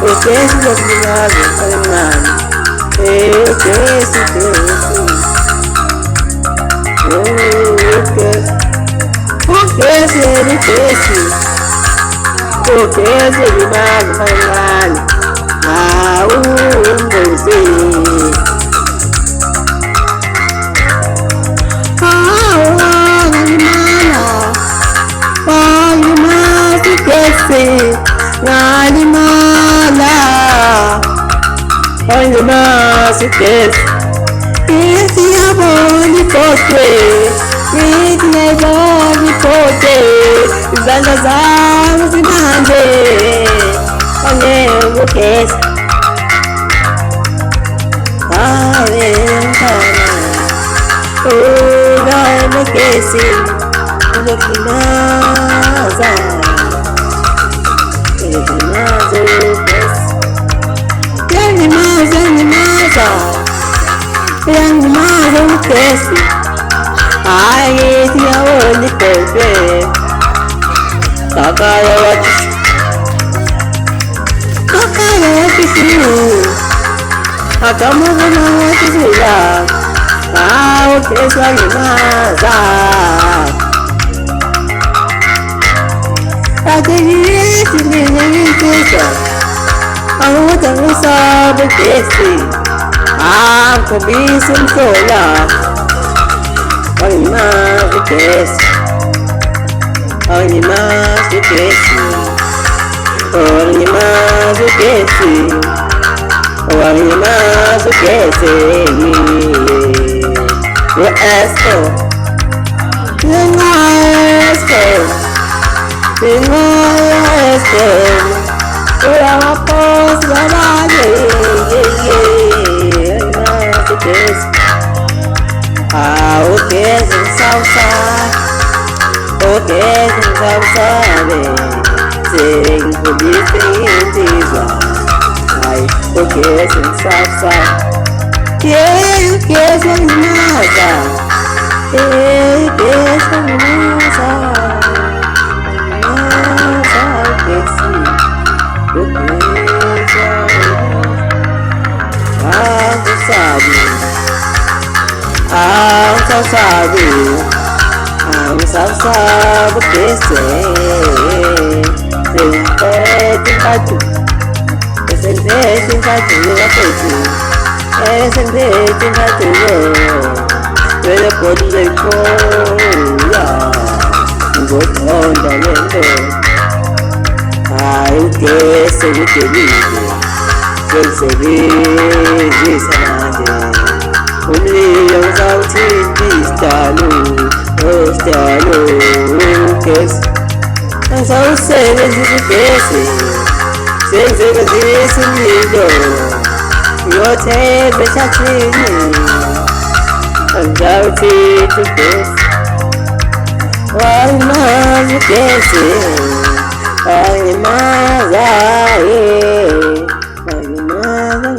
ugesi zokulimaza kalimani ugesi limaza kalimani ugesi ngalimala oyumasikes isiyabona ipote ngiyibona ipote izandla zami zimanje ugesi ugesi uzokulimaza Yangmaza ugesi ayithi yawona ipote kakaya watishu akamubona watisila ugesi walimaza ategiresi ngenyengintisa awutangisaba ugesi khombisa umhlola awulimaza ugesi awulimaza ugesi awulimaza ugesi awulimaza ugesi UGESI umlilo uzawuthini isitalo ugesi azawusebenzisa ugesi senzebenzisa umlilo uyothemba ehlathini azawuthini ugesi walimaza ugesi walimaza walimaza